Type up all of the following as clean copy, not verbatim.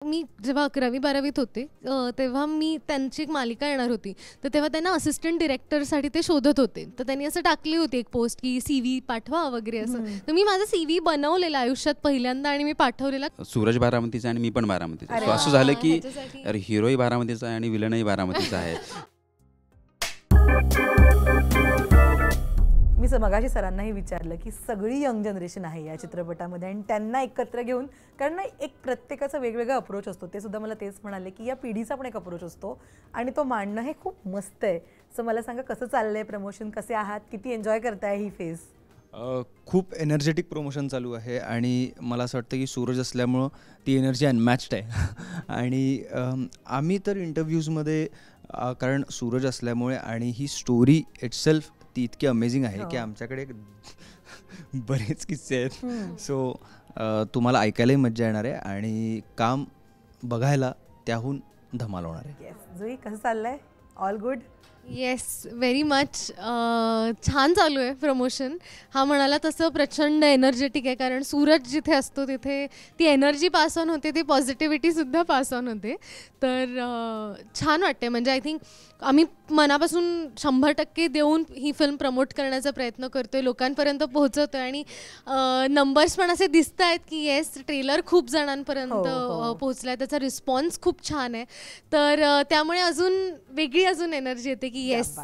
मी जेव्हा 11वी-12वीत होते तेव्हा मी त्यांची एक मालिका येणार होती, तर तेव्हा त्यांना असिस्टंट डिरेक्टरसाठी ते शोधत होते. तर त्यांनी असं टाकली होती एक पोस्ट की CV पाठवा वगैरे असं. तर मी माझा CV बनवलेला आयुष्यात पहिल्यांदा आणि मी पाठवलेला. सूरज बारामतीचा आणि मी पण बारामतीचा. सो असं झालं की अरे हिरोही बारामतीचा आहे आणि विलनही बारामतीचा आहे. मी मगाशी सरांनाही विचारलं की सगळी यंग जनरेशन आहे या चित्रपटामध्ये आणि त्यांना एकत्र घेऊन, कारण ना एक प्रत्येकाचा वेगवेगळा अप्रोच असतो. ते सुद्धा मला तेच म्हणाले की या पिढीचा पण एक अप्रोच असतो आणि तो मांडणं हे खूप मस्त आहे. सो मला सांगा कसं चाललंय प्रमोशन, कसे आहात, किती एन्जॉय करताय ही फेज? खूप एनर्जेटिक प्रमोशन चालू आहे आणि मला असं वाटतं की सूरज असल्यामुळं ती एनर्जी अनमॅच्ड आहे. आणि आम्ही तर इंटरव्ह्यूजमध्ये कारण सूरज असल्यामुळे आणि ही स्टोरी इटसेल्फ ती इतकी अमेझिंग आहे की आमच्याकडे बरेच किस्से आहेत. सो तुम्हाला ऐकायलाही मजा येणार आहे आणि काम बघायला त्याहून धमाल होणार आहे. जुई कसं चाललंय? All good? Yes, very much. छान चालू आहे प्रमोशन. हा म्हणाला तसं प्रचंड एनर्जेटिक आहे, कारण सूरज जिथे असतो तिथे ती एनर्जी पास ऑन होते, ती पॉझिटिव्हिटीसुद्धा पास ऑन होते. तर छान वाटते. म्हणजे आय थिंक आम्ही मनापासून 100% देऊन ही फिल्म प्रमोट करण्याचा प्रयत्न करतो आहे, लोकांपर्यंत पोहोचवतो आहे आणि नंबर्स पण असे दिसत आहेत की येस, ट्रेलर खूप जणांपर्यंत पोहोचला आहे, त्याचा रिस्पॉन्स खूप छान आहे. तर त्यामुळे अजून एनर्जी येते की येस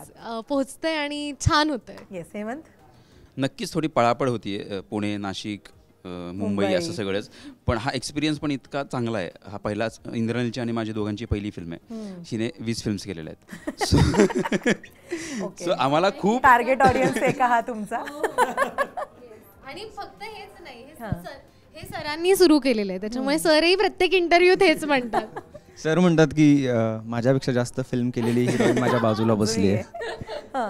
पोहोचतंय आणि छान होतंय. येस हेमंत? नक्कीच थोडी पळापळ होतीये, पुणे, नाशिक, मुंबई असं सगळंच. पण हा एक्सपिरियन्स पण इतका चांगला आहे. हा पहिलाच इंद्रनीलची आणि माझी दोघांची पहिली फिल्म आहे. हिने 20 फिल्म्स केलेल्या आहेत. सो आम्हाला खूप टार्गेट ऑडियन्स आहे का हा तुमचा? आणि फक्त हेच नाही, हे सरांनी सुरू केलेलं आहे, त्याच्यामुळे सरही प्रत्येक इंटरव्ह्यूत हेच म्हणतात. सर म्हणतात की माझ्यापेक्षा जास्त फिल्म केलेली हिरोईन माझ्या बाजूला बसली आहे.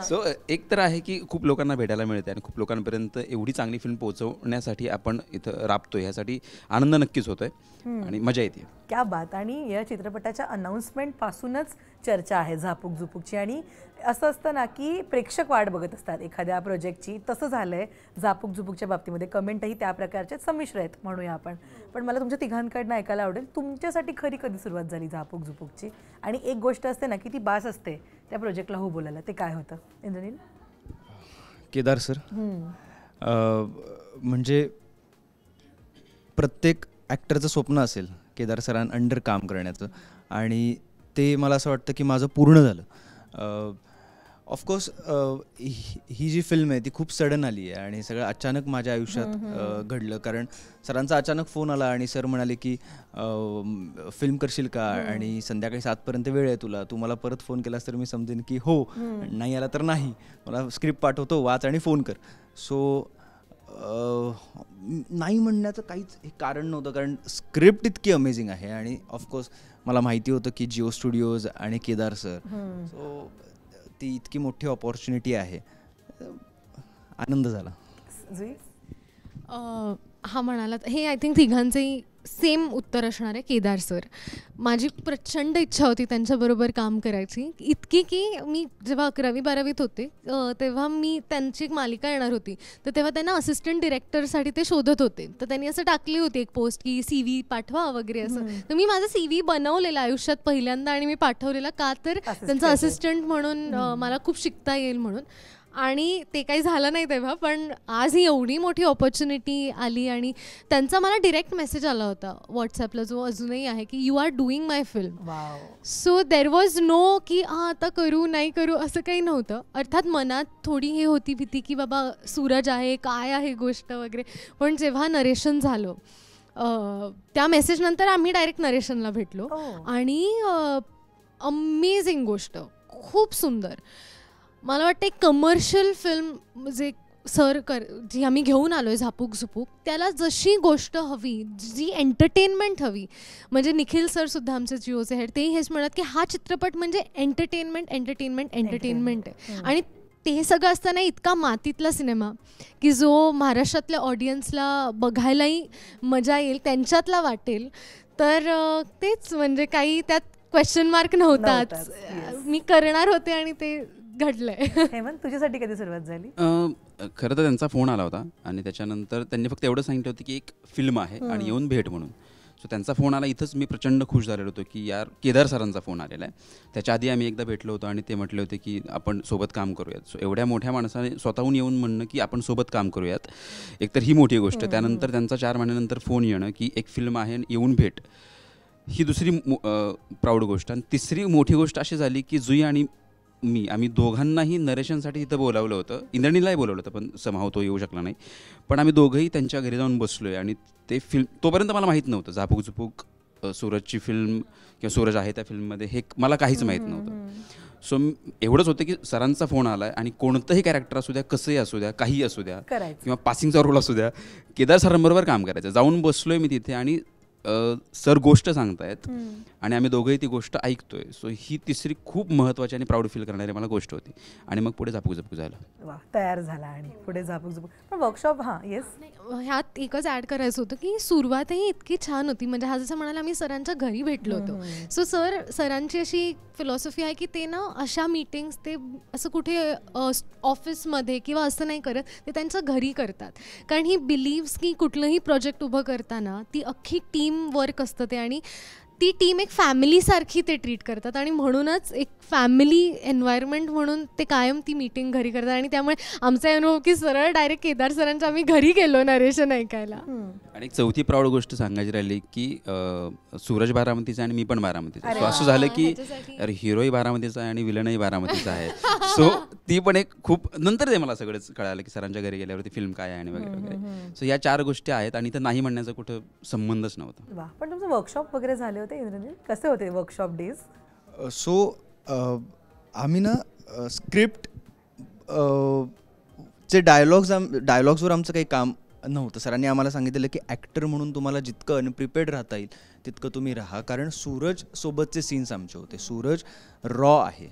सो एक तर आहे की खूप लोकांना भेटायला मिळते आणि खूप लोकांपर्यंत एवढी चांगली फिल्म पोहोचवण्यासाठी आपण इथं राबतोय, ह्यासाठी आनंद नक्कीच होतोय आणि मजा येते. क्या बात. आणि या चित्रपटाच्या अनाऊन्समेंटपासूनच चर्चा आहे झापूक झुपूकची. आणि असं असतं ना की प्रेक्षक वाट बघत असतात एखाद्या प्रोजेक्टची, तसं झालं आहे झापूक झुपूकच्या बाबतीमध्ये. कमेंटही त्या प्रकारचे संमिश्र आहेत म्हणूया आपण. पण मला तुमच्या तिघांकडनं ऐकायला आवडेल, तुमच्यासाठी खरी कधी सुरुवात झाली झापूक झुपूकची? आणि एक गोष्ट असते ना की ती बास असते त्या प्रोजेक्टला हो बोलायला, ते काय होतं? इंद्रनील? केदार सर. म्हणजे प्रत्येक ॲक्टरचं स्वप्न असेल केदार सरां अंडर काम करण्याचं, आणि ते मला असं वाटतं की माझं पूर्ण झालं. ऑफकोर्स ही जी फिल्म आहे ती खूप सडन आली आहे आणि सगळं अचानक माझ्या आयुष्यात घडलं. कारण सरांचा अचानक फोन आला आणि सर म्हणाले की फिल्म करशील का, आणि संध्याकाळी 7पर्यंत वेळ आहे तुला, तू मला परत फोन केलास तर मी समजेन की हो, नाही आला तर नाही, मला स्क्रिप्ट पाठवतो, वाच आणि फोन कर. सो नाही म्हणण्याचं काहीच कारण नव्हतं, कारण स्क्रिप्ट इतकी अमेझिंग आहे आणि ऑफकोर्स मला माहिती होतं की जिओ स्टुडिओज आणि केदार सर, सो ती इतकी मोठी ऑपॉर्च्युनिटी आहे. आनंद झाला. हा म्हणाला हे आय थिंक तिघांचंही सेम उत्तर असणार आहे. केदार सर, माझी प्रचंड इच्छा होती त्यांच्याबरोबर काम करायची, इतकी की मी जेव्हा 11वी-12वीत होते तेव्हा मी त्यांची एक मालिका येणार होती, तर तेव्हा त्यांना असिस्टंट डिरेक्टरसाठी ते शोधत होते. तर त्यांनी असं टाकली होती एक पोस्ट की CV पाठवा वगैरे असं. तर मी माझा CV बनवलेला आयुष्यात पहिल्यांदा आणि मी पाठवलेला, का तर त्यांचा असिस्टंट म्हणून मला खूप शिकता येईल म्हणून. आणि ते काही झालं नाही तेव्हा, पण आज ही एवढी मोठी ऑपॉर्च्युनिटी आली आणि त्यांचा मला डिरेक्ट मेसेज आला होता व्हॉट्सॲपला, जो अजूनही आहे, की you are doing my film. So there was no की आता करू नाही करू असं काही नव्हतं. अर्थात मनात थोडी हे होती भीती की बाबा सूरज आहे, काय आहे गोष्ट वगैरे. पण जेव्हा नरेशन झालं त्या मेसेजनंतर आम्ही डायरेक्ट नरेशनला भेटलो आणि अमेझिंग गोष्ट, खूप सुंदर. मला वाटतं एक कमर्शियल फिल्म जी आम्ही घेऊन आलो आहे झापूक झुपूक, त्याला जशी गोष्ट हवी, जी एंटरटेनमेंट हवी, म्हणजे निखिल सरसुद्धा आमचे जिओचे हेड, तेही हेच म्हणत की हा चित्रपट म्हणजे एंटरटेनमेंट आहे. आणि ते सगळं असताना इतका मातीतला सिनेमा की जो महाराष्ट्रातल्या ऑडियन्सला बघायलाही मजा येईल, त्यांच्यातला वाटेल. तर तेच, म्हणजे काही त्यात क्वेश्चन मार्क नव्हताच. मी करणार होते आणि ते घडलंय. हेमंत, तुझ्यासाठी कधी सुरुवात झाली? खरं तर त्यांचा फोन आला होता आणि त्याच्यानंतर त्यांनी फक्त एवढं सांगितलं होतं की एक फिल्म आहे आणि येऊन भेट म्हणून. सो त्यांचा फोन आला, इथंच मी प्रचंड खुश झालेलो होतो की यार केदार सरांचा फोन आलेला आहे. त्याच्या आधी आम्ही एकदा भेटलो होतो आणि ते म्हटले होते की आपण सोबत काम करूयात. सो एवढ्या मोठ्या माणसाने स्वतःहून येऊन म्हणणं की आपण सोबत काम करूयात, एकतर ही मोठी गोष्ट. त्यानंतर त्यांचा 4 महिन्यानंतर फोन येणं की एक फिल्म आहे येऊन भेट, ही दुसरी प्राऊड गोष्ट. आणि तिसरी मोठी गोष्ट अशी झाली की जुई आणि मी आम्ही दोघांनाही नरेशनसाठी तिथं बोलावलं होतं. इंद्रणीलाही बोलावलं होतं पण समाव तो येऊ शकला नाही. पण आम्ही दोघंही त्यांच्या घरी जाऊन बसलो आहे आणि ते फिल्म तोपर्यंत मला माहीत नव्हतं झापूक झुपूक सूरजची फिल्म किंवा सूरज आहे त्या फिल्ममध्ये, हे मला काहीच माहीत नव्हतं. सो एवढंच होतं की सरांचा फोन आला आहे आणि कोणतंही कॅरेक्टर असू द्या, कसंही असू द्या, काही असू द्या किंवा पासिंगचा रोल असू द्या, केदार सरांबरोबर काम करायचं. जाऊन बसलो आहे मी तिथे आणि सर गोष्ट सांगतायत आणि आम्ही दोघंही ती गोष्ट ऐकतोय. सो ही तिसरी खूप महत्त्वाची आणि प्राऊड फील करणारी मला गोष्ट होती. आणि मग पुढे झापूक झपूक झालं. वा, तयार झाला आणि पुढे झापूक झपूक. पण वर्कशॉप येस ह्यात एकच ॲड करायचं होतं की सुरुवातही इतकी छान होती. म्हणजे हा जसं म्हणाला आम्ही सरांच्या घरी भेटलो होतो. सो सरांची अशी फिलॉसॉफी आहे की ते ना अशा मीटिंग्स ते असं कुठे ऑफिसमध्ये किंवा असं नाही करत, ते त्यांच्या घरी करतात. कारण ही बिलीव्स की कुठलंही प्रोजेक्ट उभं करताना ती अख्खी टीम वर्क असतं ते, आणि ती टीम एक फॅमिलीसारखी ते ट्रीट करतात. आणि म्हणूनच एक फॅमिली एन्व्हायरमेंट म्हणून ते कायम ती मीटिंग घरी करतात. आणि त्यामुळे आमचा अनुभव की सरळ डायरेक्ट केदार सरांच्या आम्ही घरी गेलो नरेशन ऐकायला. आणि एक चौथी प्राऊड गोष्ट सांगायची राहिली की सूरज बारामतीचा आणि मी पण बारामतीचा. सो असं झालं की अरे हिरोही बारामतीचा आहे आणि विलनही बारामतीचा आहे. सो ती पण एक खूप नंतर ते मला सगळंच कळालं की सरांच्या घरी गेल्यावरती फिल्म काय आहे आणि वगैरे वगैरे. सो या 4 गोष्टी आहेत आणि तर नाही म्हणण्याचा कुठं संबंधच नव्हता. वा, पण तुमचं वर्कशॉप वगैरे झाले होते इंद्रनील, कसे होते वर्कशॉप डेज? सो आम्ही ना स्क्रिप्ट चे डायलॉग्सवर आमचं काही काम नव्हतं. सरांनी आम्हाला सांगितलेलं की ॲक्टर म्हणून तुम्हाला जितकं अनप्रिपेअर्ड राहता येईल तितकं तुम्ही राहा. कारण सूरज सोबतचे सीन्स आमचे होते. सूरज रॉ आहे,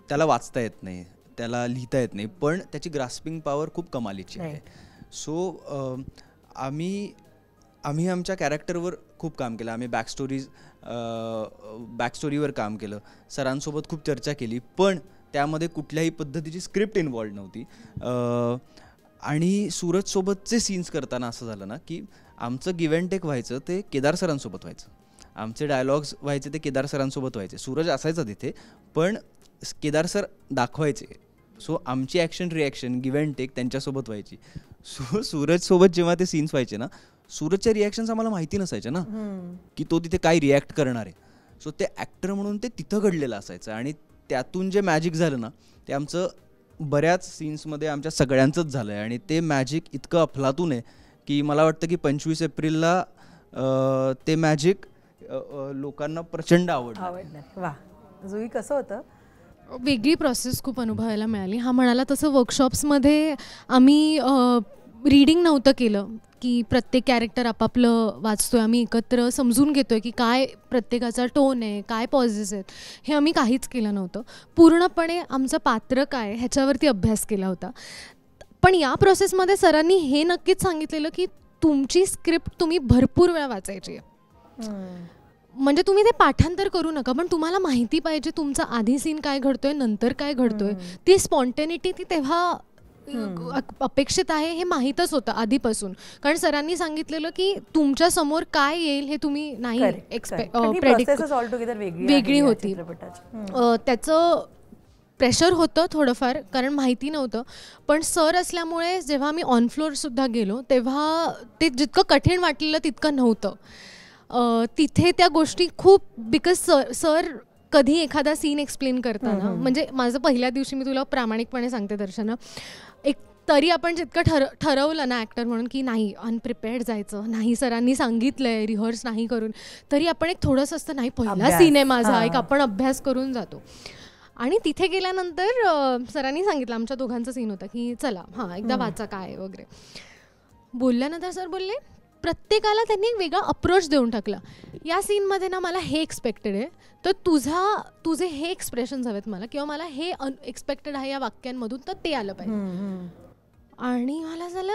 त्याला वाचता येत नाही, त्याला लिहिता येत नाही, पण त्याची ग्रास्पिंग पॉवर खूप कमालीची आहे. सो आम्ही आमच्या कॅरेक्टरवर खूप काम केलं. आम्ही बॅकस्टोरीवर काम केलं, सरांसोबत खूप चर्चा केली, पण त्यामध्ये कुठल्याही पद्धतीची स्क्रिप्ट इन्व्हॉल्व नव्हती. आणि सूरजसोबतचे सीन्स करताना असं झालं ना की आमचं गिव्ह अँड टेक व्हायचं ते केदार सरांसोबत व्हायचं, आमचे डायलॉग्स व्हायचे ते केदार सरांसोबत व्हायचे. सूरज असायचा तिथे पण केदार सर दाखवायचे. सो आमची action reaction give and take त्यांच्यासोबत व्हायची. सो सूरजसोबत जेव्हा ते सीन्स व्हायचे ना, सूरजच्या रिॲक्शन्स आम्हाला माहिती नसायच्या ना की तो तिथे काय रिॲक्ट करणार आहे. सो ते ॲक्टर म्हणून ते तिथं घडलेलं असायचं आणि त्यातून जे मॅजिक झालं ना ते आमचं बऱ्याच सीन्समध्ये आमच्या सगळ्यांचंच झालं आहे. आणि ते मॅजिक इतकं अफलातून आहे की मला वाटतं की 25 एप्रिलला ते मॅजिक लोकांना प्रचंड आवडणार. वा, जुई कसं होतं? वेगळी प्रोसेस खूप अनुभवायला मिळाली. हा म्हणाला तसं वर्कशॉप्समध्ये आम्ही रीडिंग नव्हतं केलं की प्रत्येक कॅरेक्टर आपापलं वाचतोय, आम्ही एकत्र समजून घेतोय की काय प्रत्येकाचा टोन आहे, काय पॉजेस आहेत, हे आम्ही काहीच केलं नव्हतं. पूर्णपणे आमचं पात्र काय ह्याच्यावरती अभ्यास केला होता. पण या प्रोसेसमध्ये सरांनी हे नक्कीच सांगितलेलं की तुमची स्क्रिप्ट तुम्ही भरपूर वेळा वाचायची आहे. म्हणजे तुम्ही ते पाठांतर करू नका, पण तुम्हाला माहिती पाहिजे तुमचा आधी सीन काय घडतोय, नंतर काय घडतोय. ती स्पॉन्टेनिटी ती तेव्हा अपेक्षित आहे हे माहीतच होतं आधीपासून. कारण सरांनी सांगितलेलं की तुमच्या समोर काय येईल हे तुम्ही नाही वेगळी होती. त्याचं प्रेशर होतं थोडंफार कारण माहिती नव्हतं. पण सर असल्यामुळे जेव्हा आम्ही ऑन फ्लोअरसुद्धा गेलो तेव्हा ते जितकं कठीण वाटलेलं तितकं नव्हतं. तिथे त्या गोष्टी खूप बिकॉज सर कधी एखादा सीन एक्सप्लेन करताना, म्हणजे माझं पहिल्या दिवशी मी तुला प्रामाणिकपणे सांगते दर्शना, एक तरी आपण जितकं ठरवलं ना ॲक्टर म्हणून की नाही अनप्रिपेअर्ड जायचं नाही, सरांनी सांगितलंय रिहर्स नाही करून, तरी आपण एक थोडंसं असतं नाही पहिला सीन आहे माझा, एक आपण अभ्यास करून जातो. आणि तिथे गेल्यानंतर सरांनी सांगितलं, आमच्या दोघांचा सीन होता की चला हां एकदा वाचा काय वगैरे. बोलल्यानंतर सर बोलले प्रत्येकाला त्यांनी एक वेगळा अप्रोच देऊन टाकला. या सीनमध्ये ना मला हे एक्सपेक्टेड आहे तर तुझे हे एक्सप्रेशन्स हवेत मला, किंवा मला हे अनएक्सपेक्टेड आहे या वाक्यांमधून तर ते आलं पाहिजे. आणि मला झालं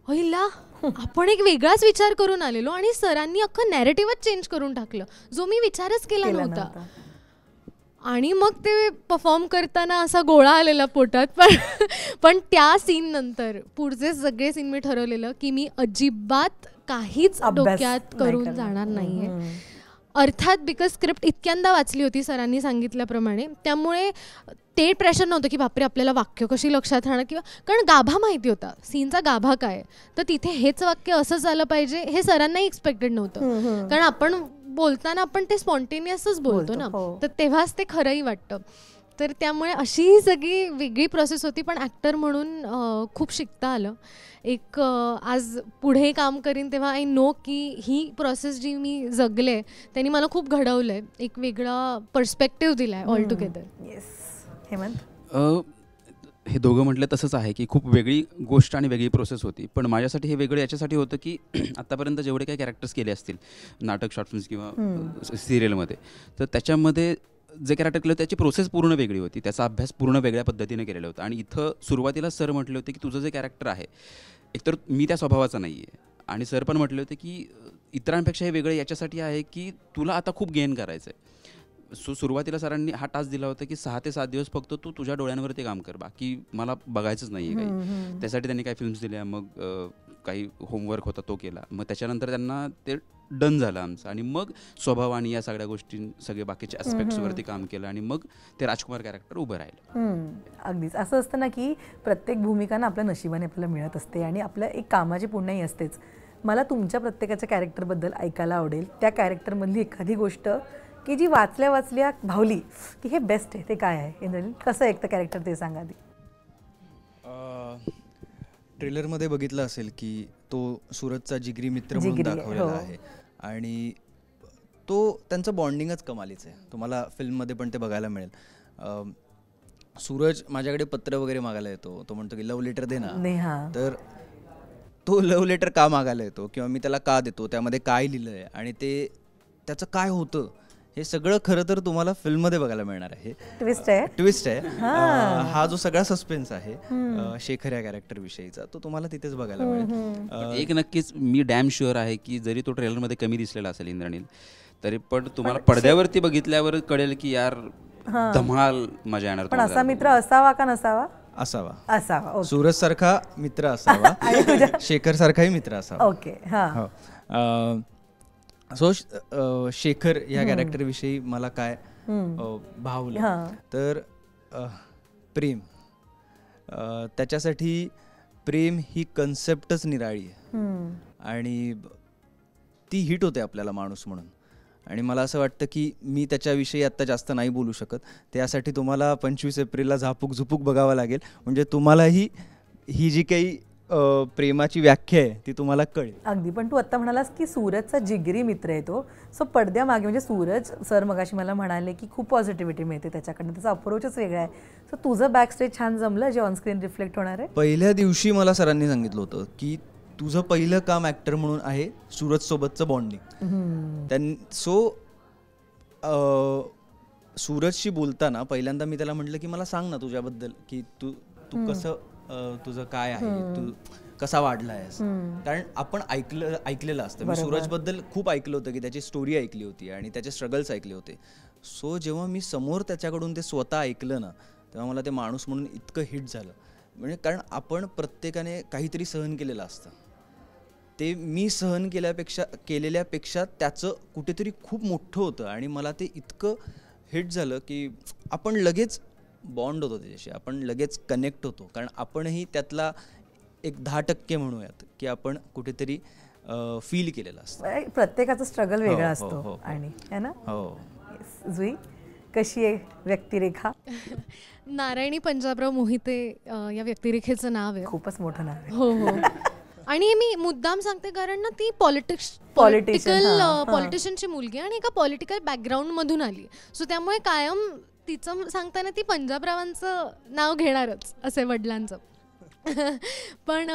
होईला आपण एक वेगळाच विचार करून आलेलो आणि सरांनी अख्खं नॅरेटिव्हच चेंज करून टाकलं जो मी विचारच केला नव्हता. आणि मग ते परफॉर्म करताना असा गोळा आलेला पोटात. पण त्या सीन नंतर पुढचे सगळे सीन मी ठरवलेलं की मी अजिबात काहीच अभ्यास डोक्यात नाही करून करणार. जाणार नाहीये. अर्थात बिकॉज स्क्रिप्ट इतक्यांदा वाचली होती सरांनी सांगितल्याप्रमाणे, त्यामुळे ते प्रेशर नव्हतं की बापरे आपल्याला वाक्य कशी लक्षात राहणार, किंवा कारण गाभा माहिती होता, सीनचा गाभा काय, तर तिथे हेच वाक्य असं झालं पाहिजे हे सरांनाही एक्सपेक्टेड नव्हतं. कारण आपण बोलताना आपण ते स्पॉन्टेनियसच बोलतो ना, तर तेव्हाच ते खरंही वाटतं. तर त्यामुळे अशी सगळी वेगळी प्रोसेस होती, पण ॲक्टर म्हणून खूप शिकता आलं. एक आज पुढे काम करीन तेव्हा आय नो की ही प्रोसेस जी मी जगले त्यांनी मला खूप घडवलं आहे, एक वेगळा पर्स्पेक्टिव्ह दिला आहे ऑल टुगेदर. येस हेमंत. हे दोघं म्हटलं तसंच आहे की खूप वेगळी गोष्ट आणि वेगळी प्रोसेस होती. पण माझ्यासाठी हे वेगळं याच्यासाठी होतं की आत्तापर्यंत जेवढे काही कॅरेक्टर्स केले असतील नाटक, शॉर्ट फिल्म्स किंवा सिरियलमध्ये, तर त्याच्यामध्ये जे कॅरेक्टर केलं त्याची प्रोसेस पूर्ण वेगळी होती, त्याचा अभ्यास पूर्ण वेगळ्या पद्धतीने केलेला होता. आणि इथं सुरुवातीला सर म्हटले होते की तुझं जे कॅरेक्टर आहे एकतर मी त्या स्वभावाचा नाही आहे, आणि सर पण म्हटले होते की इतरांपेक्षा हे वेगळं याच्यासाठी आहे की तुला आता खूप गेन करायचं आहे. सुरुवातीला सरांनी हा टास्क दिला होता की 6 ते 7 दिवस फक्त तू तुझ्या डोळ्यांवरती काम कर, बाकी मला बघायचंच नाही आहे काही. त्यासाठी त्यांनी काही फिल्म्स दिल्या, मग काही होमवर्क होता तो केला, मग त्याच्यानंतर त्यांना ते डन झालं आमचं, आणि मग स्वभाव आणि या सगळ्या गोष्टी सगळे बाकीच्या ॲस्पेक्ट्सवरती काम केलं, आणि मग ते राजकुमार कॅरेक्टर उभं राहिलं. अगदीच असं असतं ना की प्रत्येक भूमिका ना आपल्या नशिबाने आपल्याला मिळत असते, आणि आपल्या एक कामाची पुण्याही असतेच. मला तुमच्या प्रत्येकाच्या कॅरेक्टरबद्दल ऐकायला आवडेल, त्या कॅरेक्टरमधली एखादी गोष्ट की जी वाचल्या भावली की हे बेस्ट आहे, ते काय आहे? इंद्रनील कसं एकतं कॅरेक्टर ते सांगा आधी. ट्रेलरमध्ये बघितलं असेल की तो सूरजचा जिगरी मित्र म्हणून दाखवलेला आहे, आणि तो त्यांचं बॉन्डिंगच कमालीचं आहे. तुम्हाला फिल्ममध्ये पण ते बघायला मिळेल. सूरज माझ्याकडे पत्र वगैरे मागायला येतो, तो म्हणतो की लव्ह लेटर दे ना, तर तो लव्ह लेटर का मागायला येतो किंवा मी त्याला का देतो, त्यामध्ये काय लिहिलं आहे आणि ते त्याचं काय होतं, हे सगळं खरं तर तुम्हाला फिल्ममध्ये बघायला मिळणार आहे. ट्विस्ट आहे. हा जो सगळा सस्पेन्स आहे शेखर या कॅरेक्टर विषयीचा, तो तुम्हाला तिथेच बघायला मिळेल. एक नक्कीच मी डॅम शुअर आहे की जरी तो ट्रेलरमध्ये कमी दिसलेला असेल इंद्रनील, तरी पण तुम्हाला पडद्यावरती बघितल्यावर कळेल की यार धमाल मजा येणार. पण असा मित्र असावा का नसावा? असावा. सूरज सारखा मित्र असावा, शेखर सारखाही मित्र असावा. ओके. सो शेखर या कॅरेक्टर विषयी मला काय भावलं तर प्रेम. त्याच्यासाठी प्रेम ही कन्सेप्टच निराळी आहे, आणि ती हिट होते आपल्याला माणूस म्हणून. आणि मला असं वाटतं की मी त्याच्याविषयी आत्ता जास्त नाही बोलू शकत, त्यासाठी तुम्हाला 25 एप्रिलला झापूक झुपूक बघावं लागेल, म्हणजे तुम्हालाही ही जी काही प्रेमाची व्याख्या आहे ती तुम्हाला कळेल. अगदी. पण तू आत्ता म्हणालास की सूरजचा जिगरी मित्र आहे तो, सो पडद्यामागे म्हणजे सूरज सर मगाशी मला म्हणाले की खूप पॉझिटिव्हिटी मिळते त्याच्याकडनं, त्याचा अप्रोचच वेगळा आहे. सो तुझं बॅक स्टेज छान जमलं जे ऑनस्क्रीन रिफ्लेक्ट होणार आहे? पहिल्या दिवशी मला सरांनी सांगितलं होतं की तुझं पहिलं काम ॲक्टर म्हणून आहे सूरज सोबतचं बॉन्डिंग. सो सूरजशी बोलताना पहिल्यांदा मी त्याला म्हटलं की मला सांग ना तुझ्याबद्दल, की तू कसं, तुझं काय आहे, तू कसा वाढला आहेस. कारण आपण ऐकलेलं असतं. मी सूरजबद्दल खूप ऐकलं होतं, की त्याची स्टोरी ऐकली होती आणि त्याचे स्ट्रगल्स ऐकले होते. सो जेव्हा मी समोर त्याच्याकडून ते स्वतः ऐकलं ना, तेव्हा मला ते माणूस म्हणून इतकं हिट झालं. म्हणजे कारण आपण प्रत्येकाने काहीतरी सहन केलेलं असतं, ते मी सहन केलेल्यापेक्षा त्याचं कुठेतरी खूप मोठं होतं, आणि मला ते इतकं हिट झालं की आपण लगेच बॉन्ड होतो त्याच्याशी, आपण लगेच कनेक्ट होतो. कारण आपणही त्यातला एक 10% म्हणूयात की आपण कुठेतरी फील केलेलं असतं. प्रत्येकाचं स्ट्रगल वेगळा असतो. आणि है ना. जुई कशी आहे व्यक्तिरेखा? नारायणी पंजाबराव मोहिते या व्यक्तिरेखेचं नाव आहे. खूपच मोठं नाव आहे. हो. आणि मी मुद्दाम सांगते कारण ना ती पॉलिटिशियनची मुलगी आणि एका पॉलिटिकल बॅकग्राऊंड मधून आली, सो त्यामुळे कायम तिचं सांगताना ती पंजाबरावांचं नाव घेणारच असे वडिलांचं. पण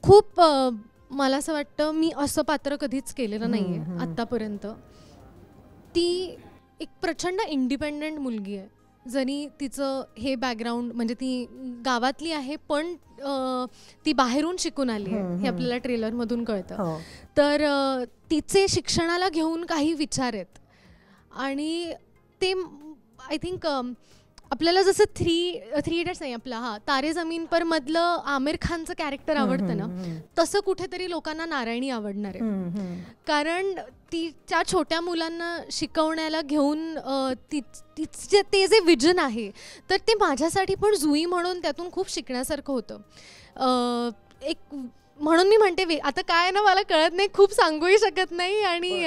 खूप मला असं वाटतं मी असं पात्र कधीच केलेलं नाही आहे आत्तापर्यंत. ती एक प्रचंड इंडिपेंडंट मुलगी आहे, जरी तिचं हे बॅकग्राऊंड म्हणजे ती गावातली आहे पण ती बाहेरून शिकून आली आहे हे आपल्याला ट्रेलरमधून कळतं. तर तिचे शिक्षणाला घेऊन काही विचार आहेत, आणि ते आय थिंक आपल्याला जसं थ्री इडियट्स नाही आपला तारे जमीन पर मधलं आमिर खानचं कॅरेक्टर आवडतं ना, तसं कुठेतरी लोकांना नारायणी आवडणार आहे. कारण तिच्या छोट्या मुलांना शिकवण्याला घेऊन तिचे ते जे विजन आहे, तर ते माझ्यासाठी पण जुई म्हणून त्यातून खूप शिकण्यासारखं होतं. एक म्हणून मी म्हणते आता काय ना मला कळत नाही, खूप सांगूही शकत नाही. आणि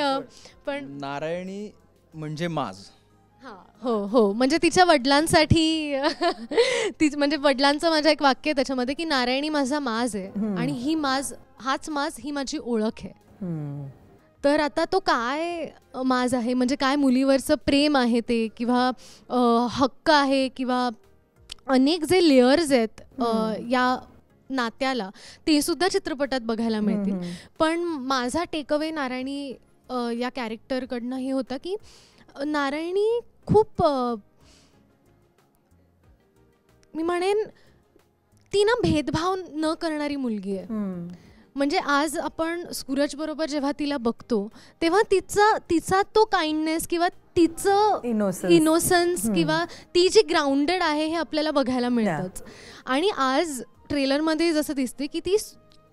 पण नारायणी म्हणजे माज. हो म्हणजे तिच्या वडिलांसाठी म्हणजे वडिलांचं माझं एक वाक्य आहे त्याच्यामध्ये की नारायणी माझा माज आहे आणि हाच माज ही माझी ओळख आहे. तर आता तो काय माज आहे, म्हणजे काय मुलीवरचं प्रेम आहे ते, किंवा हक्क आहे, किंवा अनेक जे लेयर्स आहेत या नात्याला, ते सुद्धा चित्रपटात बघायला मिळतील. पण माझा टेकअवे नारायणी या कॅरेक्टरकडनं हे होतं की नारायणी खूप मी म्हणेन ती ना भेदभाव न करणारी मुलगी आहे. म्हणजे आज आपण सूरज बरोबर जेव्हा तिला बघतो तेव्हा तिचा तो काइंडनेस किंवा तिचं इनोसन्स किंवा ती जी ग्राउंडेड आहे हे आपल्याला बघायला मिळतंच. आणि आज ट्रेलरमध्ये जसं दिसते की ती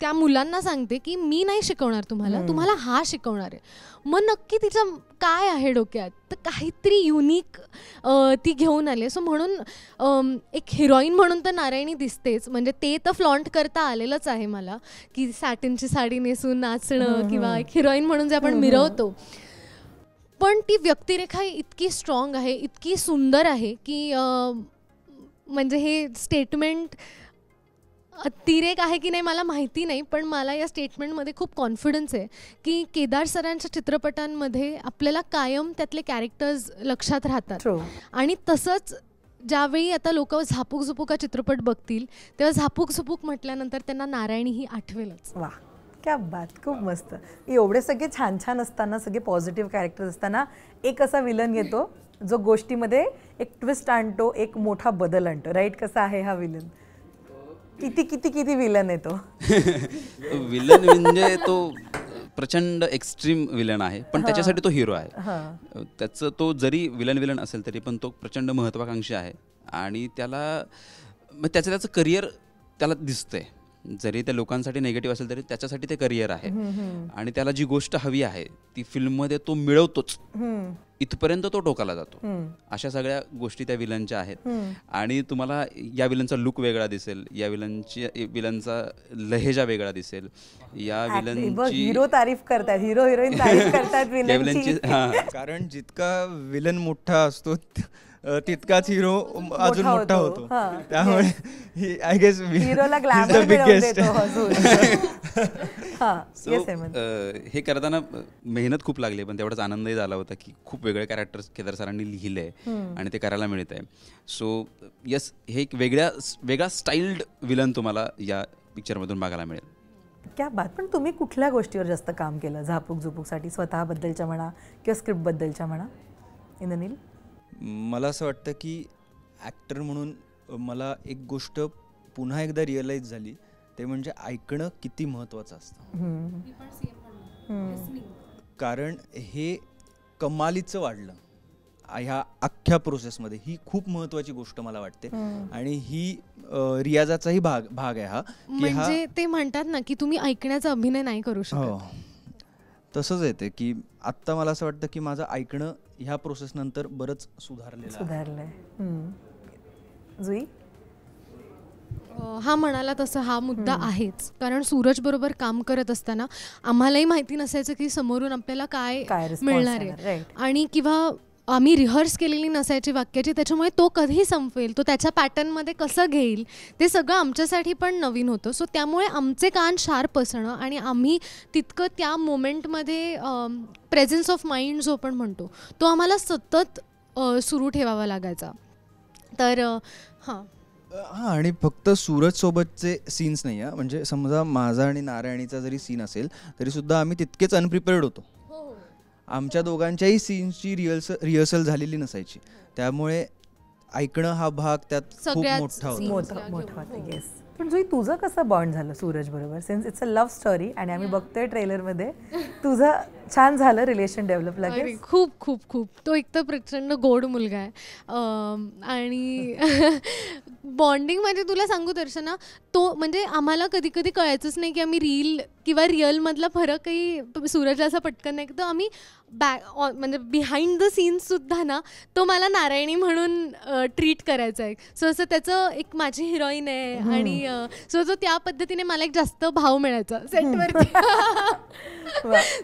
त्या मुलांना सांगते की मी नाही शिकवणार तुम्हाला हा शिकवणार आहे. मग नक्की तिचं काय आहे डोक्यात, तर काहीतरी युनिक ती घेऊन आली. सो म्हणून एक हिरोईन म्हणून तर नारायणी दिसतेच, म्हणजे ते तर फ्लॉन्ट करता आलेलंच आहे मला की सॅटिनची साडी नेसून नाचणं किंवा एक हिरोईन म्हणून जे आपण मिरवतो. पण ती व्यक्तिरेखा इतकी स्ट्रॉंग आहे, इतकी सुंदर आहे की म्हणजे हे स्टेटमेंट अतिरेक आहे की नाही मला माहिती नाही, पण मला या स्टेटमेंटमध्ये खूप कॉन्फिडन्स आहे की केदार सरांच्या चित्रपटांमध्ये आपल्याला कायम त्यातले कॅरेक्टर्स लक्षात राहतात. आणि तसंच ज्यावेळी आता लोक झापूक झुपूक हा चित्रपट बघतील तेव्हा झापूक झुपूक म्हटल्यानंतर त्यांना नारायणी ही आठवेलच. वा, क्या बात, खूप मस्त. एवढे सगळे छान छान असताना, सगळे पॉझिटिव्ह कॅरेक्टर्स असताना एक असा विलन येतो जो गोष्टीमध्ये एक ट्विस्ट आणतो, एक मोठा बदल आणतो, राईट? कसा आहे हा विलन? किती विलन आहे तो? विलन म्हणजे तो प्रचंड एक्स्ट्रीम विलन आहे, पण त्याच्यासाठी तो हिरो आहे. त्याचं तो जरी विलन असेल तरी पण तो प्रचंड महत्वाकांक्षी आहे आणि त्याचं करिअर त्याला दिसतंय. जरी त्या लोकांसाठी नेगेटिव्ह असेल तरी त्याच्यासाठी ते करिअर आहे आणि त्याला जी गोष्ट हवी आहे ती फिल्ममध्ये तो मिळवतोच, इथपर्यंत तो टोकाला जातो. अशा सगळ्या गोष्टी त्या विलनच्या आहेत. आणि तुम्हाला या विलनचा लुक वेगळा दिसेल, या विलनचा लहेजा वेगळा दिसेल, या विलनची हिरो तारीफ करतात, हिरो हिरोईन तारीफ करतात विलनची. कारण जितका विलन मोठा असतो तितकाच हिरो अजून मोठा होतो. त्यामुळे आय गेस हिरोला ग्लॅमर मिळवून देतो अजून. हे करताना मेहनत खूप लागली, पण तेवढाच आनंदही झाला होता की खूप वेगळे कॅरेक्टर्स केदार सरांनी लिहिले आणि ते करायला मिळत आहे. सो येस, हे एक वेगळा स्टाईल्ड विलन तुम्हाला या पिक्चरमधून बघायला मिळेल. क्या बात. पण तुम्ही कुठल्या गोष्टीवर जास्त काम केलं झापूक झुपूकसाठी, स्वतःबद्दलच्या म्हणा किंवा स्क्रिप्टबद्दलच्या म्हणा? इंद्रनील? मला असं वाटतं की ॲक्टर म्हणून मला एक गोष्ट पुन्हा एकदा रिअलाईज झाली, ते म्हणजे ऐकणं किती महत्त्वाचं असतं. कारण हे कमालीचं वाढलं ह्या अख्ख्या प्रोसेसमध्ये. ही खूप महत्त्वाची गोष्ट मला वाटते आणि ही रियाजाचाही भाग आहे हा. म्हणजे ते म्हणतात ना की तुम्ही ऐकण्याचा अभिनय नाही करू शकत. तसंच येते की आत्ता मला असं वाटतं की माझं ऐकणं ह्या प्रोसेस नंतर बरंच सुधारलंय. जुई? हा म्हणाला तसं हा मुद्दा आहेच. कारण सूरज बरोबर काम करत असताना आम्हालाही माहिती नसायचं की समोरून आपल्याला काय मिळणार आहे, आणि किंवा आम्ही रिहर्स केलेली नसायची वाक्याची, त्याच्यामुळे तो कधी संपवेल, तो त्याच्या पॅटर्नमध्ये कसं घेईल, ते सगळं आमच्यासाठी पण नवीन होतं. सो त्यामुळे आमचे कान शार्प असणं आणि आम्ही तितकं त्या मोमेंटमध्ये प्रेझेन्स ऑफ माइंड जो आपण म्हणतो तो आम्हाला सतत सुरू ठेवावा लागायचा. तर आणि फक्त सूरज सोबतचे सीन्स नाही, म्हणजे समजा माझा आणि नारायणीचा जरी सीन असेल तरी सुद्धा आम्ही तितकेच अनप्रिपेअर्ड होतो. आमच्या दोघांच्याही सीन्सची रिहर्सल झालेली नसायची, त्यामुळे ऐकणं हा भाग त्यात खूप मोठा होता. मोठा. येस, पण जुई तुझं कसं बॉन्ड झालं सूरज बरोबर, since it's a love story आणि आम्ही बघतोय ट्रेलरमध्ये तुझं छान झालं रिलेशन डेव्हलप अरे लागेल. खूप खूप खूप तो एक तर प्रचंड गोड मुलगा आहे आणि बॉन्डिंग म्हणजे तुला सांगू दर्शना, तो म्हणजे आम्हाला कधी कधी कळायचंच नाही की आम्ही रील किंवा रिअलमधला फरकही सूरजला असा पटकन नाही, तर आम्ही म्हणजे बिहाइंड द सीन्स सुद्धा ना तो मला नारायणी म्हणून ट्रीट करायचा आहे. सो असं त्याचं एक माझी हिरोईन आहे आणि सो जो त्या पद्धतीने मला एक जास्त भाव मिळायचा सेटवरती.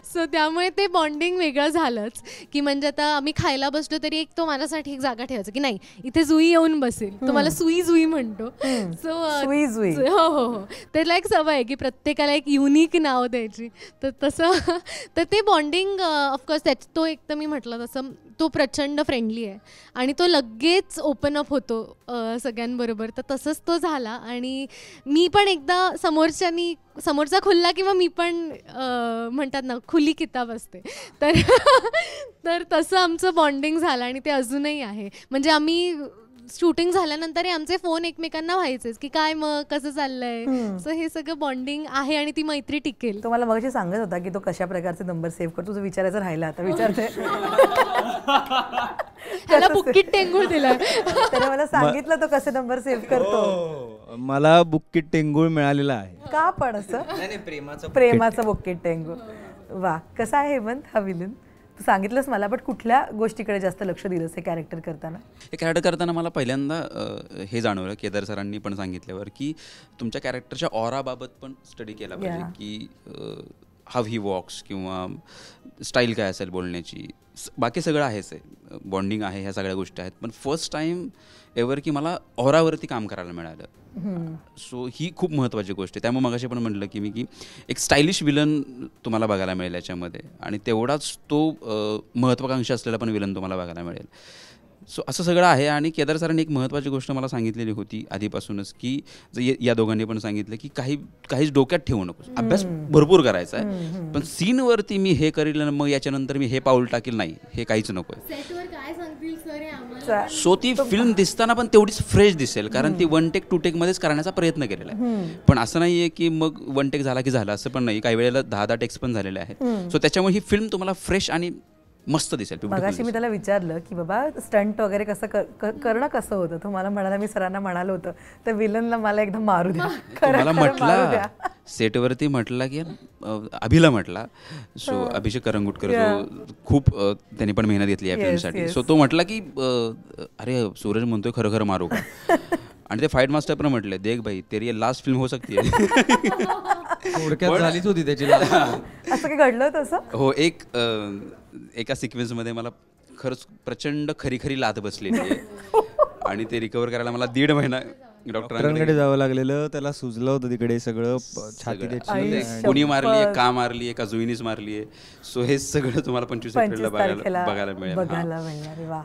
सो त्यामुळे ते बॉन्डिंग वेगळं झालंच की म्हणजे आता आम्ही खायला बसलो तरी एक तो माझ्यासाठी एक जागा ठेवायचा की नाही इथे जुई येऊन बसेल, तो मला सुई जुई म्हणतो. सो हो हो हो त्याला एक सवय आहे की प्रत्येकाला एक युनिक नाव द्यायची, तर तसं तर ते बॉन्डिंग ऑफकोर्स तो एक तर मी म्हटलं तसं तो प्रचंड फ्रेंडली आहे आणि तो लगेच ओपन अप होतो सगळ्यांबरोबर, तर तसंच तो झाला. आणि मी पण एकदा समोरचा खुलला किंवा मी पण म्हणतात ना खुली किताब असते, तर तर तसं आमचं बॉन्डिंग झालं आणि ते अजूनही आहे. म्हणजे आम्ही शूटिंग झाल्यानंतरही आमचे फोन एकमेकांना व्हायचेच की काय मग कसं चाललंय. सो हे सगळं बॉन्डिंग आहे आणि ती मैत्री टिकेल. तो मला मगाशी सांगत होता की तो कशा प्रकारचे नंबर सेव्ह करतो, तुझं विचारायचं राहिलं आता विचारते. त्याला बुक्कीट टेंगूळ दिलाय. त्याने मला सांगितलं तो कसे नंबर सेव्ह करतो. मला बुक्कीट टेंगूळ मिळालेला आहे. का पण असं प्रेमाचं बुक्कीट टेंगूळ. वा, कसा आहे हेमंत हा विलन? तू सांगितलंस मला, बट कुठल्या गोष्टीकडे जास्त लक्ष दिलंस हे कॅरेक्टर करताना? हे कॅरेक्टर करताना मला पहिल्यांदा हे जाणवलं, केदार सरांनी पण सांगितल्यावर, की तुमच्या कॅरेक्टरच्या ऑराबाबत पण स्टडी केला पाहिजे की हाव ही वॉक्स किंवा स्टाईल काय असेल बोलण्याची. बाकी सगळं आहेच आहे, बॉन्डिंग आहे, ह्या सगळ्या गोष्टी आहेत, पण फर्स्ट टाईम एव्हर की मला ऑरावरती काम करायला मिळालं. सो ही खूप महत्त्वाची गोष्ट आहे. त्यामुळे मगाशी पण म्हटलं की एक स्टायलिश विलन तुम्हाला बघायला मिळेल याच्यामध्ये आणि तेवढाच तो महत्त्वाकांक्षी असलेला पण विलन तुम्हाला बघायला मिळेल. सो असं सगळं आहे. आणि केदार सरांनी एक महत्त्वाची गोष्ट मला सांगितलेली होती आधीपासूनच, की या दोघांनी पण सांगितलं की काहीच डोक्यात ठेवू नकोस, अभ्यास भरपूर करायचा आहे, पण सीनवरती मी हे करील मग याच्यानंतर मी हे पाऊल टाकील नाही, हे काहीच नको आहे. सो ती फिल्म दिसताना पण तेवढीच फ्रेश दिसेल, कारण ती 1 टेक 2 टेकमध्येच करण्याचा प्रयत्न केलेला आहे. पण असं नाही आहे की मग 1 टेक झाला की झाला, असं पण नाही. काही वेळेला 10 टेक्स पण झालेले आहेत. सो त्याच्यामुळे ही फिल्म तुम्हाला फ्रेश आणि मस्त दिसेल. मगाशी मी त्याला विचारलं की बाबा स्टंट वगैरे कसं करणं कसं होतं, तो मला म्हणाला, मी सरांना म्हणालो होतं तर विलनला मला एकदम मारू द्या. मला म्हटला सेटवरती म्हटला की अभिला म्हटला, सो अभिषेक करंगुटकर जो खूप त्यांनी पण मेहनत घेतली या फिल्मसाठी. सो तो म्हटला की अरे सूरज म्हणतोय खरं खरं मारू का. आणि ते फाईट मास्टर पण म्हटले, देख भाई तेरी लास्ट फिल्म हो सकती है. थोडक्यात झालीच होती त्याची. असं काय घडलं तसं? हो, एका सिक्वेन्समध्ये मला खरंच प्रचंड खरी लाथ बसलेली आहे आणि ते रिकवर करायला मला 1.5 महिना डॉक्टरांकडे जावं लागलेलं. त्याला सुजलं होतं तिकडे सगळं, छाती त्याची कोणी मारलीये, का मारलीये, का जुईनीच मारलीये. सो हे सगळं तुम्हाला 25 एप्रिलला बघायला मिळेल. वा,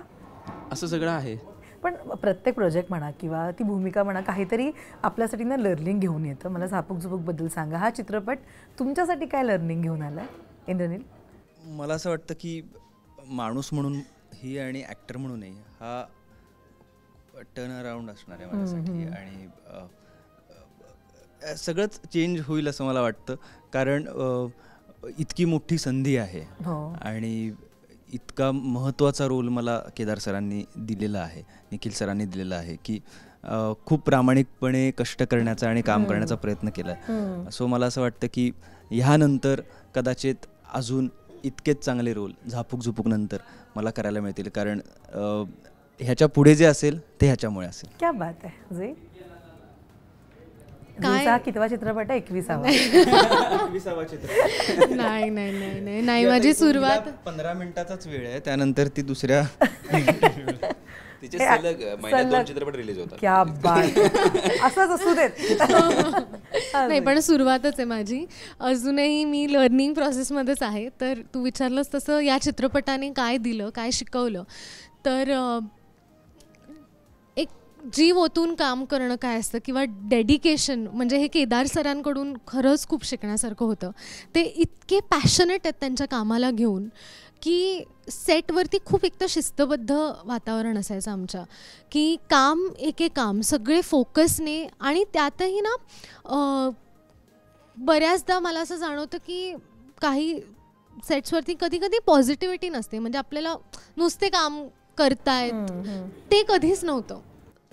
असं सगळं आहे. पण प्रत्येक प्रोजेक्ट म्हणा किंवा ती भूमिका म्हणा काहीतरी आपल्यासाठी ना लर्निंग घेऊन येतं. मला झापूक झुपूकबद्दल सांगा, हा चित्रपट तुमच्यासाठी काय लर्निंग घेऊन आलाय इंद्रनील? मला असं वाटतं की माणूस म्हणून ही आणि ॲक्टर म्हणूनही हा टर्न अराउंड असणार आहे माझ्यासाठी. आणि सगळंच चेंज होईल असं मला वाटतं, कारण इतकी मोठी संधी आहे आणि इतका महत्त्वाचा रोल मला केदार सरांनी दिलेला आहे, निखिल सरांनी दिलेला आहे, की खूप प्रामाणिकपणे कष्ट करण्याचा आणि काम करण्याचा प्रयत्न केला आहे. सो मला असं वाटतं की ह्यानंतर कदाचित अजून इतकेच चांगले रोल झापूक झुपूक नंतर मला करायला मिळतील, कारण ह्याच्या पुढे जे असेल ते ह्याच्यामुळे असेल. क्या बात आहे जी. काय कितवा चित्रपट आहे? 21वा. 21वा चित्रपट. नाही माझी सुरुवात 15 मिनिटाचाच वेळ आहे, त्यानंतर ती दुसऱ्या तिचे सलग महिन्यात 2 चित्रपट रिलीज होतात. क्या बात. असंच असू देत. नाही पण सुरुवातच आहे माझी, अजूनही मी लर्निंग प्रोसेसमध्येच आहे. तर तू विचारलंस तसं या चित्रपटाने काय दिलं, काय शिकवलं, तर एक जीव ओतून काम करणं काय असतं किंवा डेडिकेशन, म्हणजे हे केदार सरांकडून खरंच खूप शिकण्यासारखं होतं. ते इतके पॅशनेट आहेत त्यांच्या कामाला घेऊन की सेटवरती खूप एक तर शिस्तबद्ध वातावरण असायचं आमच्या, की काम एके काम सगळे फोकसने, आणि त्यातही ना बऱ्याचदा मला असं जाणवतं की काही सेट्सवरती कधी कधी पॉझिटिव्हिटी नसते, म्हणजे आपल्याला नुसते काम करतायत ते कधीच नव्हतं.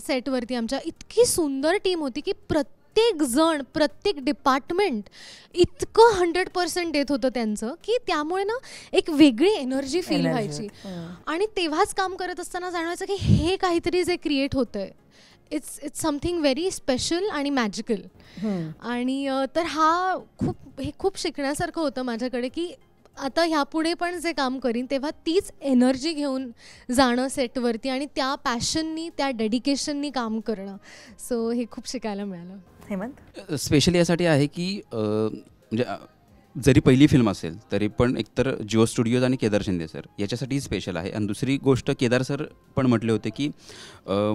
सेटवरती आमच्या इतकी सुंदर टीम होती की प्रत्येक जण, प्रत्येक डिपार्टमेंट इतकं 100% देत होतं त्यांचं, की त्यामुळे ना एक वेगळी एनर्जी फील व्हायची. आणि तेव्हाच काम करत असताना जाणवायचं की हे काहीतरी जे क्रिएट होतंय इट्स समथिंग व्हेरी स्पेशल आणि मॅजिकल. आणि तर हे खूप शिकण्यासारखं होतं माझ्याकडे, की आता ह्यापुढे पण जे काम करीन तेव्हा तीच एनर्जी घेऊन जाणं सेटवरती आणि त्या पॅशननी, त्या डेडिकेशननी काम करणं. सो हे खूप शिकायला मिळालं. हेमंत? स्पेशली यासाठी आहे की म्हणजे जरी पहिली फिल्म असेल तरी पण एकतर जिओ स्टुडिओज आणि केदार शिंदे सर याच्यासाठी स्पेशल आहे. आणि दुसरी गोष्ट, केदार सर पण म्हटले होते की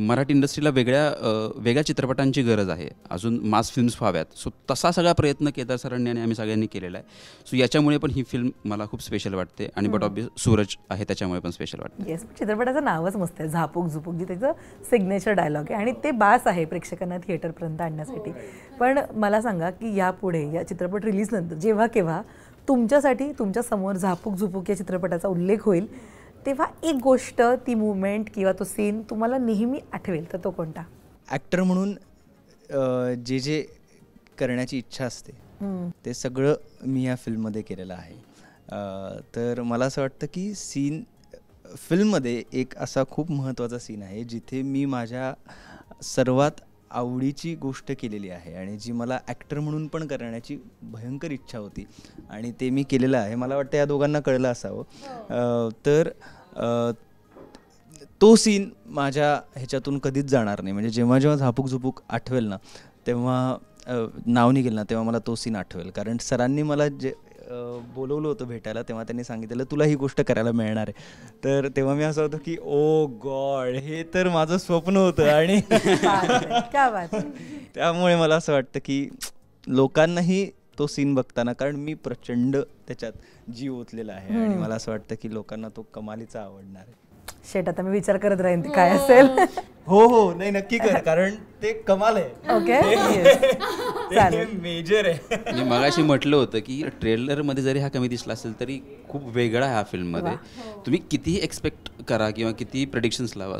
मराठी इंडस्ट्रीला वेगळ्या चित्रपटांची गरज आहे, अजून मास फिल्म्स व्हाव्यात. सो तसा सगळा प्रयत्न केदार सरांनी आणि आम्ही सगळ्यांनी केलेला आहे. सो याच्यामुळे पण ही फिल्म मला खूप स्पेशल वाटते. आणि बट ऑब्वियस सूरज आहे त्याच्यामुळे पण स्पेशल वाटते. येस, चित्रपटाचं नावच मस्त आहे, झापूक झुपूक, जी त्याचं सिग्नेचर डायलॉग आहे आणि ते बास आहे प्रेक्षकांना थिएटरपर्यंत आणण्यासाठी. पण मला सांगा की यापुढे या चित्रपट रिलीजनंतर जेव्हा केव्हा तुमच्यासाठी तुमच्या समोर झापूक झुपूक या चित्रपटाचा उल्लेख होईल तेव्हा एक गोष्ट, ती मुवमेंट किंवा तो सीन तुम्हाला नेहमी आठवेल, तर तो कोणता? ॲक्टर म्हणून जे करण्याची इच्छा असते ते सगळं मी या फिल्ममध्ये केलेलं आहे. तर मला असं वाटतं की फिल्ममध्ये एक असा खूप महत्त्वाचा सीन आहे जिथे मी माझ्या सर्वात आवडीची गोष्ट केलेली आहे आणि जी मला ॲक्टर म्हणून पण करण्याची भयंकर इच्छा होती आणि ते मी केलेलं आहे. मला वाटतं या दोघांना कळलं असावं. तर तो सीन माझ्या ह्याच्यातून कधीच जाणार नाही. म्हणजे जेव्हा जेव्हा झापूक झुपूक आठवेल ना, तेव्हा नाव निघेल ना, तेव्हा मला तो सीन आठवेल. कारण सरांनी मला बोलवलं होतं भेटायला, तेव्हा त्यांनी सांगितलेलं तुला ही गोष्ट करायला मिळणार आहे. तर तेव्हा मी असं होतं की ओ गॉड, हे तर माझं स्वप्न होतं. आणि त्यामुळे मला असं वाटतं की लोकांनाही तो सीन बघताना, कारण मी प्रचंड त्याच्यात जीव ओतलेला आहे आणि मला असं वाटतं की लोकांना तो कमालीचा आवडणार आहे. शेट, आता मी विचार करत राहीन ते काय असेल. हो नाही, नक्की कर, कारण ते कमाल आहे. ओके, मेजर आहे. मी मगाशी म्हटलं होतं की ट्रेलरमध्ये जरी हा कमी दिसला असेल तरी खूप वेगळा आहे हा फिल्ममध्ये. तुम्ही कितीही एक्सपेक्ट करा किंवा कितीही प्रेडिक्शन्स लावा,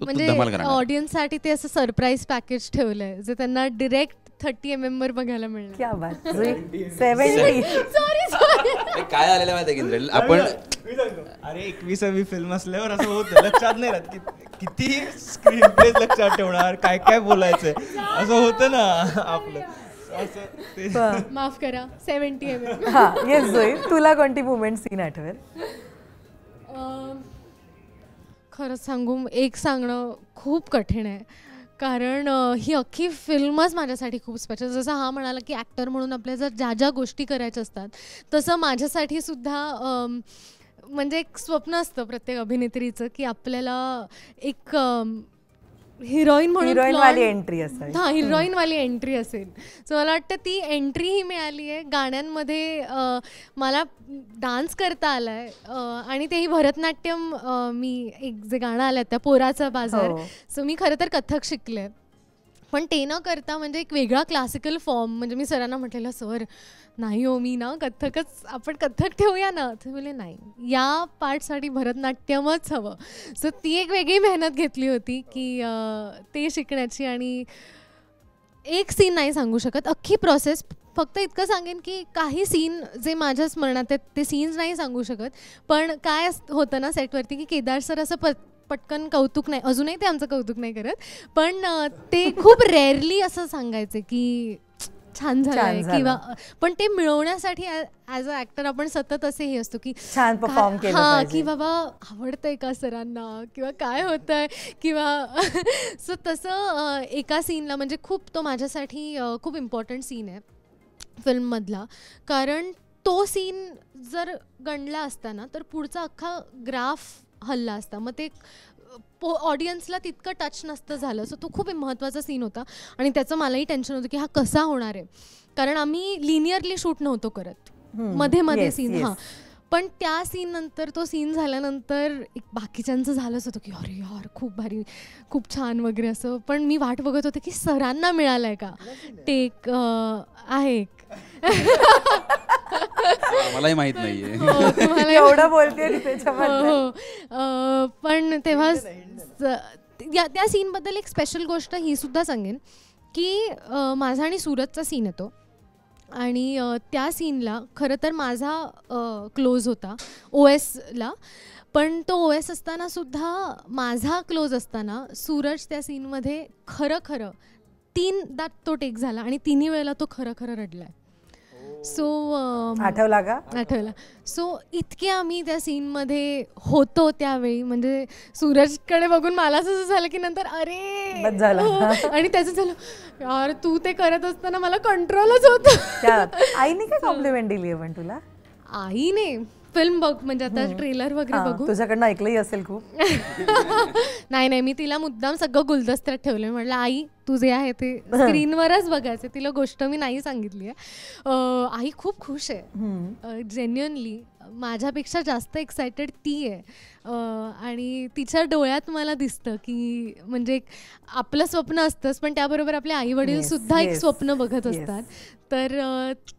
म्हणजे ऑडियन्ससाठी ते असं सरप्राईज पॅकेज ठेवलंय जे त्यांना डिरेक्ट 30 mm वर बघायला मिळणार. क्या बात. 70 काय आलेलं माहिती आहे की आपण अरे 21वी फिल्म असल्यावर असं होतं, लक्षात नाही राहत किती स्क्रीन प्लेस लक्षात ठेवणार, काय काय बोलायचंय, असं होतं ना आपलं. माफ करा, 70 mm. हा, येस जोई, तुला कोणती मुवमेंट सीन आठवेल? खरंच सांगू, एक सांगणं खूप कठीण आहे, कारण ही अख्खी फिल्मच माझ्यासाठी खूप स्पेशल. जसं हा म्हणाला की ॲक्टर म्हणून आपल्या ज्या ज्या गोष्टी करायच्या असतात, तसं माझ्यासाठी सुद्धा म्हणजे एक स्वप्न असतं प्रत्येक अभिनेत्रीचं की आपल्याला एक हिरोईन म्हणून हिरोईनवाली एंट्री असेल. हां, हिरोईनवाली एंट्री असेल. सो मला वाटतं ती एंट्रीही मिळाली आहे. गाण्यांमध्ये मला डान्स करता आला आहे आणि तेही भरतनाट्यम. मी एक जे गाणं आलं त्या पोराचा बाजार, सो मी खरं तर कथ्थक शिकले, पण ते न करता म्हणजे एक वेगळा क्लासिकल फॉर्म. म्हणजे मी सरांना म्हटलेलं, सर नाही हो, मी ना आपण कथ्थक ठेवूया ना. ते बोलले नाही, या पार्टसाठी भरतनाट्यमच हवं. सो ती एक वेगळी मेहनत घेतली होती की ते शिकण्याची. आणि एक सीन नाही सांगू शकत, अख्खी प्रोसेस. फक्त इतकं सांगेन की काही सीन जे माझ्या स्मरणात आहेत ते सीन्स नाही सांगू शकत. पण काय होतं ना सेटवरती की केदार सर असं पटकन कौतुक नाही, अजूनही ते आमचं कौतुक नाही करत, पण ते खूप रेअरली असं सांगायचे की छान झालंय किंवा, पण ते मिळवण्यासाठी ॲज अ ॲक्टर आपण सतत असे हे असतो की छान परफॉर्म केलं पाहिजे, की बाबा आवडतंय का सरांना किंवा काय होतंय किंवा सो तसं एका सीनला म्हणजे खूप तो माझ्यासाठी खूप इम्पॉर्टंट सीन आहे फिल्ममधला. कारण तो सीन जर गणला असता ना तर पुढचा अख्खा ग्राफ हल्ला असता. मग ते ऑडियन्सला तितकं टच नसतं झालं. सो तो खूप महत्त्वाचा सीन होता आणि त्याचं मलाही टेन्शन होतं की हा कसा होणार आहे, कारण आम्ही लिनियरली शूट नव्हतो करत, मध्ये मध्ये सीन. हां, पण त्या सीन नंतर, तो सीन झाल्यानंतर एक बाकीच्यांचं झालंच होतं की अरे यार खूप भारी, खूप छान वगैरे असं. पण मी वाट बघत होते की सरांना मिळालंय का टेक आहे एक. मलाही माहित नाहीये. तुम्हाला एवढं बोलते त्याच्यामध्ये. पण तेव्हा त्या सीनबद्दल एक स्पेशल गोष्ट ही सुद्धा सांगेन की माझा आणि सूरजचा सीन येतो आणि त्या सीनला खरं तर माझा क्लोज होता OSला, पण तो OS असताना सुद्धा माझा क्लोज असताना सूरज त्या सीनमध्ये खरं 3दा तो टेक झाला आणि 3ही वेळेला तो खरं रडलाय. सो आठवला का? आठवला. सो इतके आम्ही त्या सीनमध्ये होतो त्यावेळी, म्हणजे सूरजकडे बघून मला असं झालं की नंतर अरे बस झालं. आणि त्याचं झालं यार तू ते करत असताना मला कंट्रोलच होतं. आईने काय कॉम्प्लिमेंट दिली पण तुला? आईने फिल्म बघ, म्हणजे आता ट्रेलर वगैरे बघू. तुझ्याकडनं ऐकलंही असेल खूप. नाही मी तिला मुद्दाम सगळं गुलदस्त्यात ठेवलंय. म्हटलं आई तू जे आहे ते स्क्रीनवरच बघायचं, तिला गोष्ट मी नाही सांगितली आहे. आई खूप खुश आहे जेन्युअनली, माझ्यापेक्षा जास्त एक्सायटेड ती आहे. आणि तिच्या डोळ्यात मला दिसतं की म्हणजे आपलं स्वप्न असतंच, पण त्याबरोबर आपले आई वडील सुद्धा एक स्वप्न बघत असतात. तर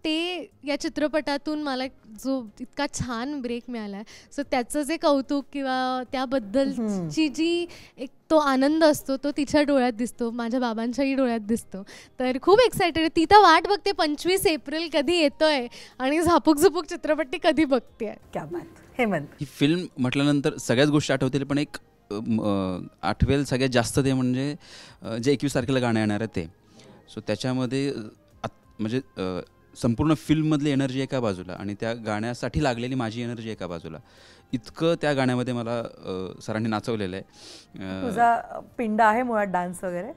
ते या चित्रपटातून मला जो इतका छान ब्रेक मिळाला आहे, सो त्याचं जे कौतुक किंवा त्याबद्दलची जी एक तो आनंद असतो तो तिच्या डोळ्यात दिसतो, माझ्या बाबांच्याही डोळ्यात दिसतो. तर खूप एक्सायटेड. ती तर वाट बघते 25 एप्रिल कधी येतोय आणि झापूक झुपूक चित्रपट कधी बघते. क्या बात. हेमंत, ही फिल्म म्हटल्यानंतर सगळ्याच गोष्टी आठवतील, पण एक आठवेल सगळ्यात जास्त ते म्हणजे जे 21 तारखेला गाणं येणार आहे ते. सो त्याच्यामध्ये म्हणजे संपूर्ण फिल्ममधली एनर्जी एका बाजूला आणि त्या गाण्यासाठी लागलेली माझी एनर्जी एका बाजूला. इतकं त्या गाण्यामध्ये मला सरांनी नाचवलेलं आहे. तुझा पिंड आहे मुळात डान्स वगैरे?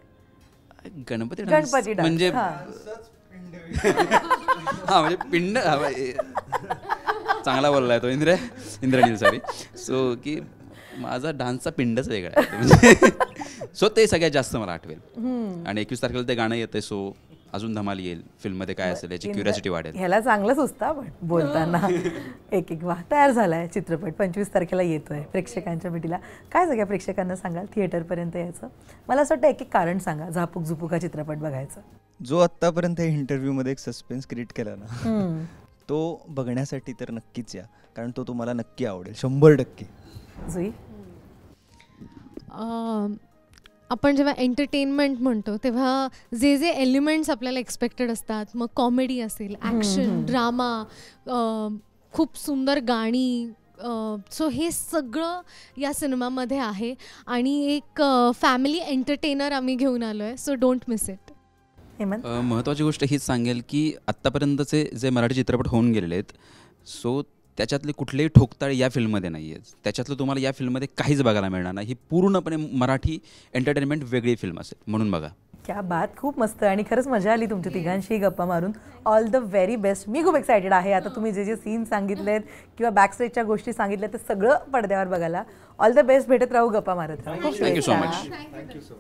गणपती म्हणजे हा म्हणजे पिंड चांगला बोललाय तो इंद्रनील सॉरी. सो की माझा डान्सचा पिंडच वेगळा आहे म्हणजे. सो ते सगळ्यात जास्त मला आठवेल. आणि 21 तारखेला ते गाणं येतंय, सो अजून धमाल येईल. फिल्ममध्ये काय असेल याची क्युरिओसिटी वाढेल. ह्याला चांगलंच असतं पण बोलताना. एक वा तयार झालाय चित्रपट, 25 तारखेला येतोय प्रेक्षकांच्या भेटीला. काय सगळ्या प्रेक्षकांना सांगाल थिएटरपर्यंत यायचं? मला असं वाटतं एक कारण सांगा झापूक झुपूक हा चित्रपट बघायचं. जो आत्तापर्यंत इंटरव्ह्यूमध्ये एक सस्पेन्स क्रिएट केला ना, तो बघण्यासाठी तर नक्कीच या, कारण तो तुम्हाला नक्की आवडेल 100%. जुई, आपण जेव्हा एंटरटेनमेंट म्हणतो तेव्हा जे जे एलिमेंट्स आपल्याला एक्सपेक्टेड असतात, मग कॉमेडी असेल, ॲक्शन, ड्रामा, खूप सुंदर गाणी, सो हे सगळं या सिनेमामध्ये आहे आणि एक फॅमिली एंटरटेनर आम्ही घेऊन आलो आहे. So don't miss it. महत्त्वाची गोष्ट हीच सांगेल की आत्तापर्यंतचे जे मराठी चित्रपट होऊन गेलेले आहेत, सो त्याच्यातले कुठलेही ठोकताळे या फिल्ममध्ये नाही आहेत. त्याच्यातलं तुम्हाला या फिल्ममध्ये काहीच बघायला मिळणार नाही. ही पूर्णपणे मराठी एंटरटेनमेंट वेगळी फिल्म असेल, म्हणून बघा. क्या बात, खूप मस्त. आणि खरंच मजा आली तुमच्या तिघांशी गप्पा मारून. All the very best. मी खूप एक्सायटेड आहे आता तुम्ही जे जे सीन सांगितलेत किंवा बॅकस्टेजच्या गोष्टी सांगितल्या ते सगळं पडद्यावर बघायला. All the best. भेटत राहू, गप्पा मारत राहू. Thank you so much.